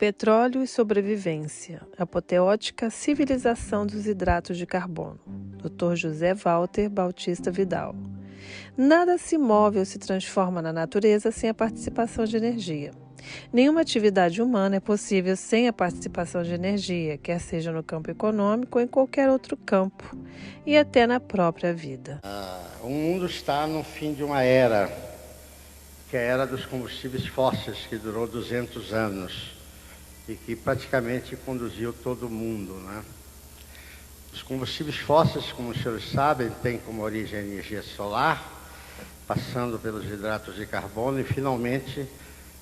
Petróleo e sobrevivência, apoteótica civilização dos hidratos de carbono, Dr. José Walter Bautista Vidal. Nada se move ou se transforma na natureza sem a participação de energia. Nenhuma atividade humana é possível sem a participação de energia, quer seja no campo econômico ou em qualquer outro campo, e até na própria vida. O mundo está no fim de uma era, que é a era dos combustíveis fósseis, que durou 200 anos e que praticamente conduziu todo o mundo, né? Os combustíveis fósseis, como os senhores sabem, têm como origem a energia solar, passando pelos hidratos de carbono e finalmente,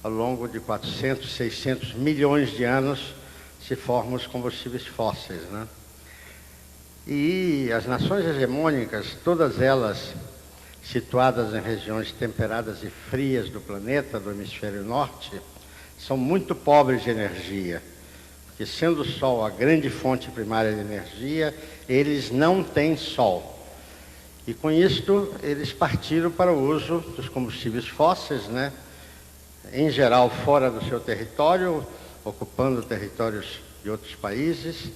ao longo de 400, 600 milhões de anos, se formam os combustíveis fósseis, né? E as nações hegemônicas, todas elas situadas em regiões temperadas e frias do planeta, do hemisfério norte, são muito pobres de energia, porque sendo o Sol a grande fonte primária de energia, eles não têm Sol. E com isto, eles partiram para o uso dos combustíveis fósseis, né? Em geral fora do seu território, ocupando territórios de outros países,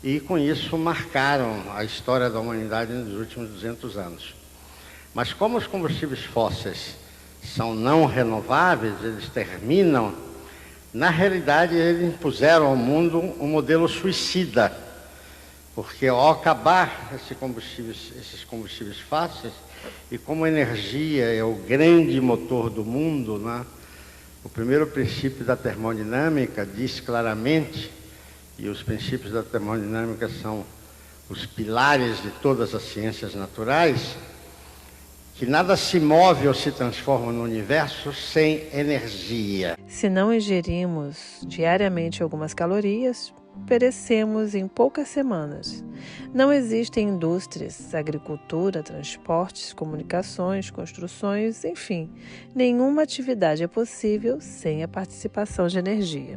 e com isso marcaram a história da humanidade nos últimos 200 anos. Mas como os combustíveis fósseis são não renováveis, eles terminam. Na realidade, eles impuseram ao mundo um modelo suicida, porque ao acabar esses combustíveis fósseis, e como a energia é o grande motor do mundo, né? O primeiro princípio da termodinâmica diz claramente, e os princípios da termodinâmica são os pilares de todas as ciências naturais, que nada se move ou se transforma no universo sem energia. Se não ingerimos diariamente algumas calorias, perecemos em poucas semanas. Não existem indústrias, agricultura, transportes, comunicações, construções, enfim, nenhuma atividade é possível sem a participação de energia.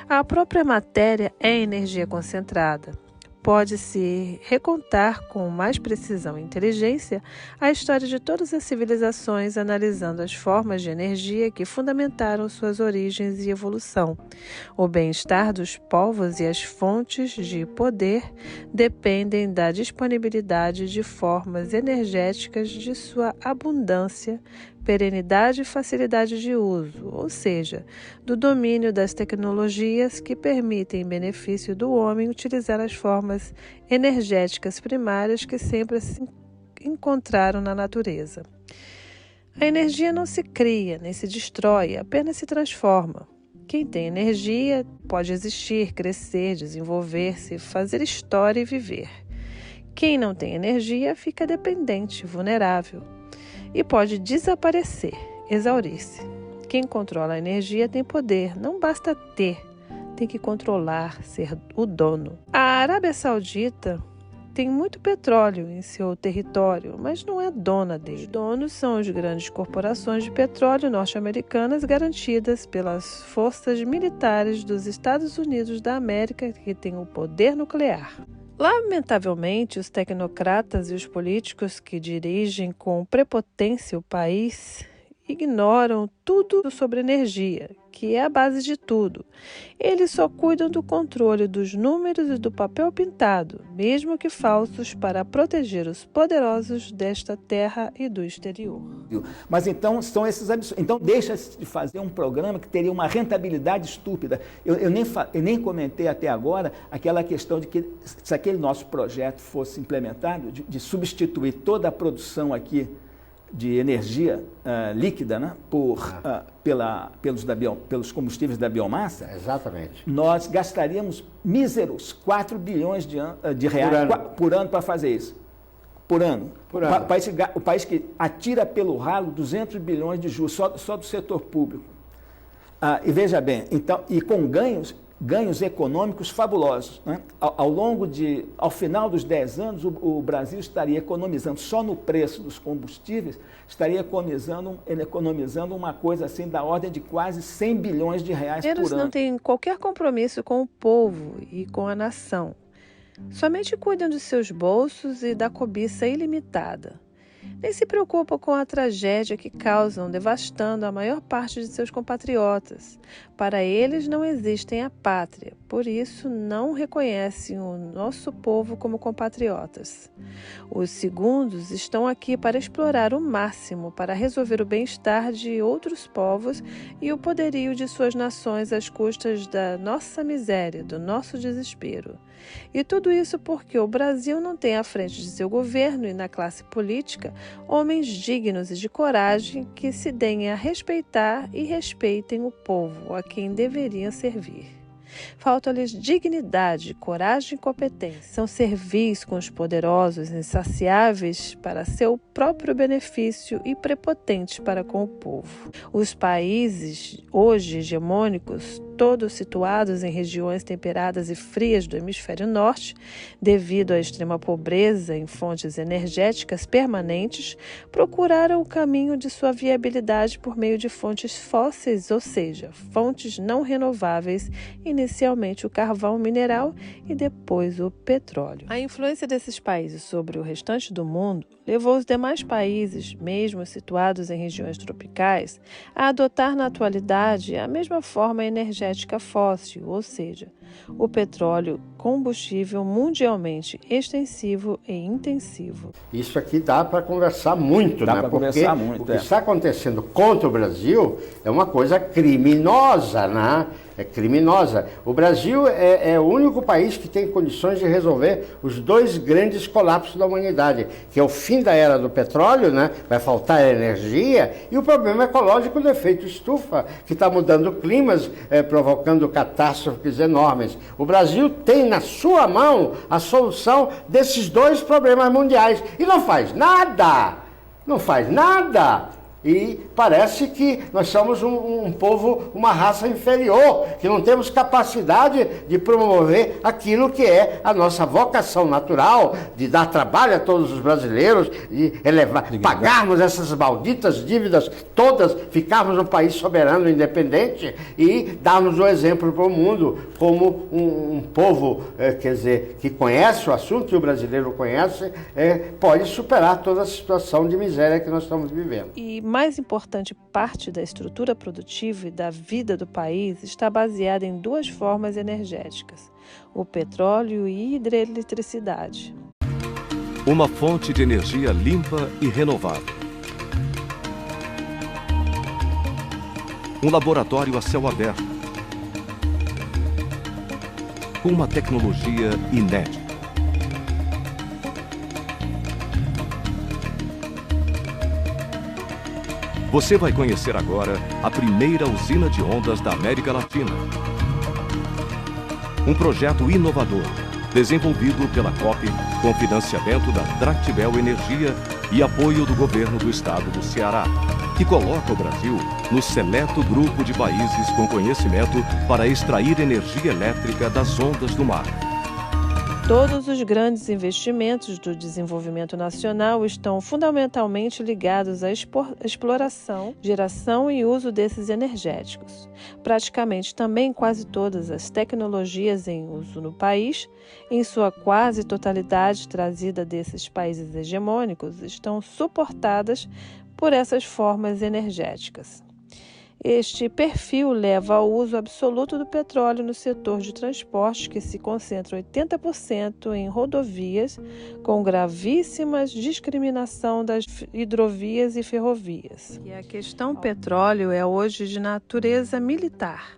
A própria matéria é energia concentrada. Pode-se recontar com mais precisão e inteligência a história de todas as civilizações, analisando as formas de energia que fundamentaram suas origens e evolução. O bem-estar dos povos e as fontes de poder dependem da disponibilidade de formas energéticas de sua abundância, perenidade e facilidade de uso, ou seja, do domínio das tecnologias que permitem, em benefício do homem, utilizar as formas energéticas primárias que sempre se encontraram na natureza. A energia não se cria, nem se destrói, apenas se transforma. Quem tem energia pode existir, crescer, desenvolver-se, fazer história e viver. Quem não tem energia fica dependente, vulnerável. E pode desaparecer, exaurir-se. Quem controla a energia tem poder, não basta ter, tem que controlar, ser o dono. A Arábia Saudita tem muito petróleo em seu território, mas não é dona dele. Os donos são as grandes corporações de petróleo norte-americanas garantidas pelas forças militares dos Estados Unidos da América, que têm o poder nuclear. Lamentavelmente, os tecnocratas e os políticos que dirigem com prepotência o país ignoram tudo sobre energia, que é a base de tudo. Eles só cuidam do controle dos números e do papel pintado, mesmo que falsos, para proteger os poderosos desta terra e do exterior. Mas então são esses absurdos. Então deixa-se de fazer um programa que teria uma rentabilidade estúpida. Eu nem comentei até agora aquela questão de que se aquele nosso projeto fosse implementado, de substituir toda a produção aqui de energia líquida, né, pelos combustíveis da biomassa, Exatamente. Nós gastaríamos míseros 4 bilhões de reais por ano para fazer isso. Por ano. O país que atira pelo ralo 200 bilhões de juros só do setor público. E veja bem, então, e com ganhos econômicos fabulosos, né? Ao final dos 10 anos, o Brasil estaria economizando, só no preço dos combustíveis, estaria economizando uma coisa assim da ordem de quase 100 bilhões de reais por ano. Eles não têm qualquer compromisso com o povo e com a nação. Somente cuidam de seus bolsos e da cobiça ilimitada. nem se preocupam com a tragédia que causam, devastando a maior parte de seus compatriotas. Para eles não existem a pátria, por isso não reconhecem o nosso povo como compatriotas. Os segundos estão aqui para explorar o máximo, para resolver o bem-estar de outros povos e o poderio de suas nações às custas da nossa miséria, do nosso desespero. E tudo isso porque o Brasil não tem à frente de seu governo e na classe política homens dignos e de coragem que se deem a respeitar e respeitem o povo a quem deveriam servir. Falta-lhes dignidade, coragem e competência. São servis com os poderosos, insaciáveis para seu próprio benefício e prepotentes para com o povo. Os países, hoje hegemônicos, todos situados em regiões temperadas e frias do hemisfério norte, devido à extrema pobreza em fontes energéticas permanentes, procuraram o caminho de sua viabilidade por meio de fontes fósseis, ou seja, fontes não renováveis, inicialmente o carvão mineral e depois o petróleo. A influência desses países sobre o restante do mundo levou os demais países, mesmo situados em regiões tropicais, a adotar na atualidade a mesma forma energética fóssil, ou seja, o petróleo combustível mundialmente extensivo e intensivo. Isso aqui dá para conversar muito, dá né? Porque conversar muito, o que está acontecendo contra o Brasil é uma coisa criminosa, né? É criminosa. O Brasil é o único país que tem condições de resolver os dois grandes colapsos da humanidade, que é o fim da era do petróleo, né? Vai faltar energia, e o problema ecológico do efeito estufa, que está mudando climas, provocando catástrofes enormes. O Brasil tem na sua mão a solução desses dois problemas mundiais e não faz nada! Não faz nada! E parece que nós somos um povo, uma raça inferior, que não temos capacidade de promover aquilo que é a nossa vocação natural, de dar trabalho a todos os brasileiros, de pagarmos essas malditas dívidas todas, ficarmos um país soberano, independente e darmos o exemplo para o mundo como um povo, quer dizer, que conhece o assunto, e o brasileiro conhece, pode superar toda a situação de miséria que nós estamos vivendo. E mais importante parte da estrutura produtiva e da vida do país está baseada em duas formas energéticas: o petróleo e hidroeletricidade. Uma fonte de energia limpa e renovável. Um laboratório a céu aberto. Com uma tecnologia inédita. Você vai conhecer agora a primeira usina de ondas da América Latina. Um projeto inovador, desenvolvido pela COP, com financiamento da Tractebel Energia e apoio do governo do estado do Ceará, que coloca o Brasil no seleto grupo de países com conhecimento para extrair energia elétrica das ondas do mar. Todos os grandes investimentos do desenvolvimento nacional estão fundamentalmente ligados à exploração, geração e uso desses energéticos. Praticamente também quase todas as tecnologias em uso no país, em sua quase totalidade trazida desses países hegemônicos, estão suportadas por essas formas energéticas. Este perfil leva ao uso absoluto do petróleo no setor de transporte, que se concentra 80% em rodovias, com gravíssimas discriminação das hidrovias e ferrovias. E a questão petróleo é hoje de natureza militar.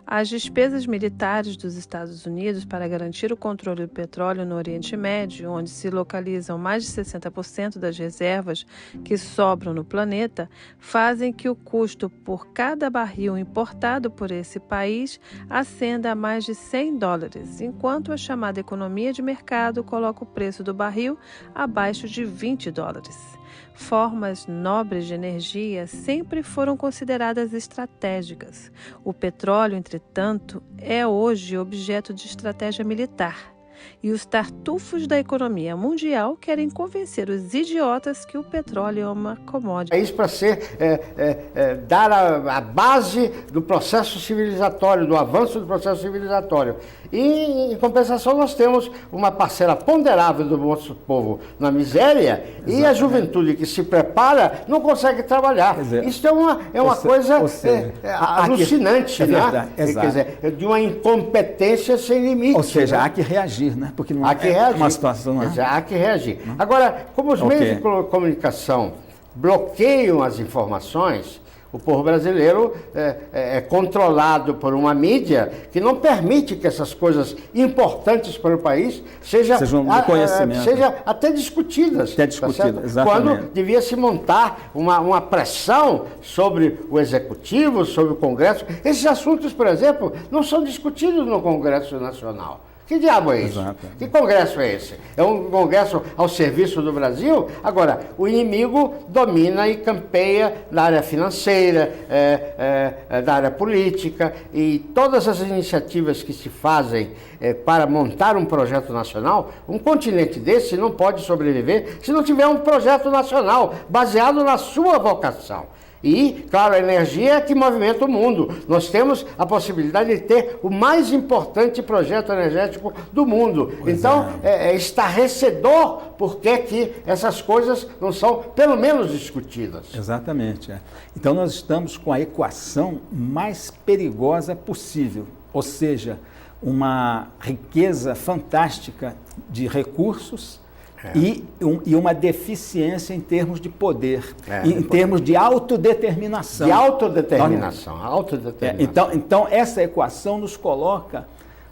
As despesas militares dos Estados Unidos para garantir o controle do petróleo no Oriente Médio, onde se localizam mais de 60% das reservas que sobram no planeta, fazem que o custo por cada barril importado por esse país ascenda a mais de $100, enquanto a chamada economia de mercado coloca o preço do barril abaixo de $20. Formas nobres de energia sempre foram consideradas estratégicas. O petróleo, entretanto, é hoje objeto de estratégia militar. E os tartufos da economia mundial querem convencer os idiotas que o petróleo é uma commodity. É isso para dar a base do processo civilizatório, do avanço do processo civilizatório. E, em compensação, nós temos uma parcela ponderável do nosso povo na miséria. Exatamente. E a juventude que se prepara não consegue trabalhar. Isso é uma coisa alucinante, né? Quer dizer, de uma incompetência sem limite. Ou seja, há que reagir, né? Porque não é uma situação... Né? Há que reagir. Agora, como os meios de comunicação bloqueiam as informações, o povo brasileiro é controlado por uma mídia que não permite que essas coisas importantes para o país sejam até discutidas. Até discutidas, exatamente. Quando devia se montar uma pressão sobre o Executivo, sobre o Congresso. Esses assuntos, por exemplo, não são discutidos no Congresso Nacional. Que diabo é isso? Exato. Que congresso é esse? É um congresso ao serviço do Brasil? Agora, o inimigo domina e campeia na área financeira, da área política, e todas as iniciativas que se fazem para montar um projeto nacional. Um continente desse não pode sobreviver se não tiver um projeto nacional baseado na sua vocação. E, claro, a energia é que movimenta o mundo. Nós temos a possibilidade de ter o mais importante projeto energético do mundo. Então, é estarrecedor porque que essas coisas não são, pelo menos, discutidas. Exatamente. Então, nós estamos com a equação mais perigosa possível, ou seja, uma riqueza fantástica de recursos e uma deficiência em termos de poder, em termos de autodeterminação. De autodeterminação. Então, essa equação nos coloca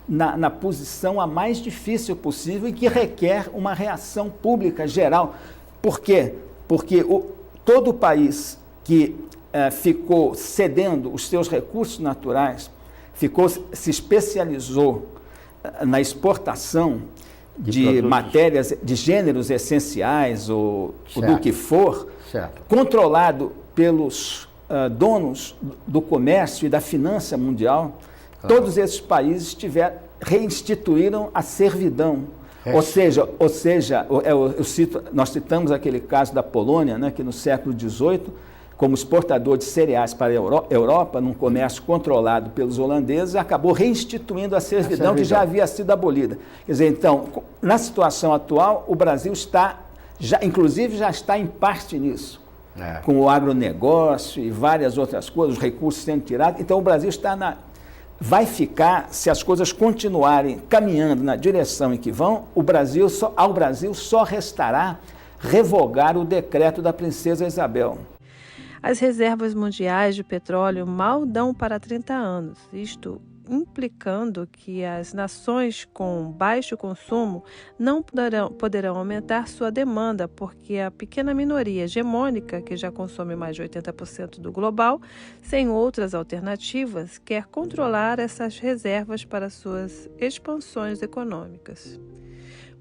na posição a mais difícil possível e que requer uma reação pública geral. Por quê? Porque todo o país que ficou cedendo os seus recursos naturais, se especializou na exportação de matérias, de gêneros essenciais ou do que for, controlado pelos donos do comércio e da finança mundial, todos esses países reinstituíram a servidão. Ou seja, nós citamos aquele caso da Polônia, né, que no século XVIII, como exportador de cereais para a Europa, num comércio controlado pelos holandeses, acabou reinstituindo a servidão que já havia sido abolida. Quer dizer, então, na situação atual, o Brasil inclusive já está em parte nisso, com o agronegócio e várias outras coisas, os recursos sendo tirados. Então, o Brasil vai ficar, se as coisas continuarem caminhando na direção em que vão, ao Brasil só restará revogar o decreto da princesa Isabel. As reservas mundiais de petróleo mal dão para 30 anos, isto implicando que as nações com baixo consumo não poderão aumentar sua demanda, porque a pequena minoria hegemônica, que já consome mais de 80% do global, sem outras alternativas, quer controlar essas reservas para suas expansões econômicas.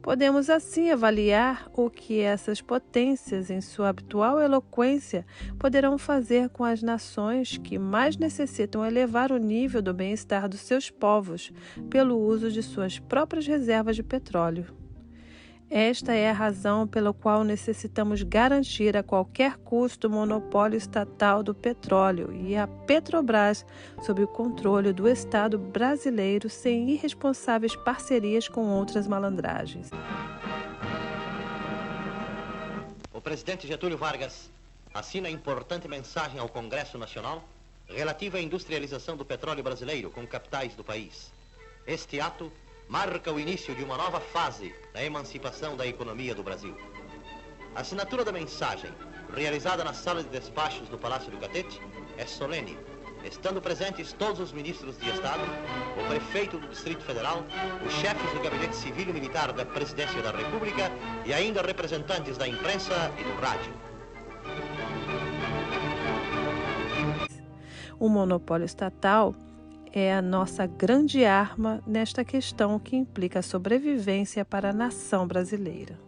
Podemos assim avaliar o que essas potências, em sua habitual eloquência, poderão fazer com as nações que mais necessitam elevar o nível do bem-estar dos seus povos pelo uso de suas próprias reservas de petróleo. Esta é a razão pela qual necessitamos garantir a qualquer custo o monopólio estatal do petróleo e a Petrobras sob o controle do Estado brasileiro sem irresponsáveis parcerias com outras malandragens. O presidente Getúlio Vargas assina importante mensagem ao Congresso Nacional relativa à industrialização do petróleo brasileiro com capitais do país. Este ato marca o início de uma nova fase na emancipação da economia do Brasil. A assinatura da mensagem, realizada na sala de despachos do Palácio do Catete, é solene, estando presentes todos os ministros de Estado, o prefeito do Distrito Federal, os chefes do Gabinete Civil e Militar da Presidência da República e ainda representantes da imprensa e do rádio. O monopólio estatal é a nossa grande arma nesta questão que implica a sobrevivência para a nação brasileira.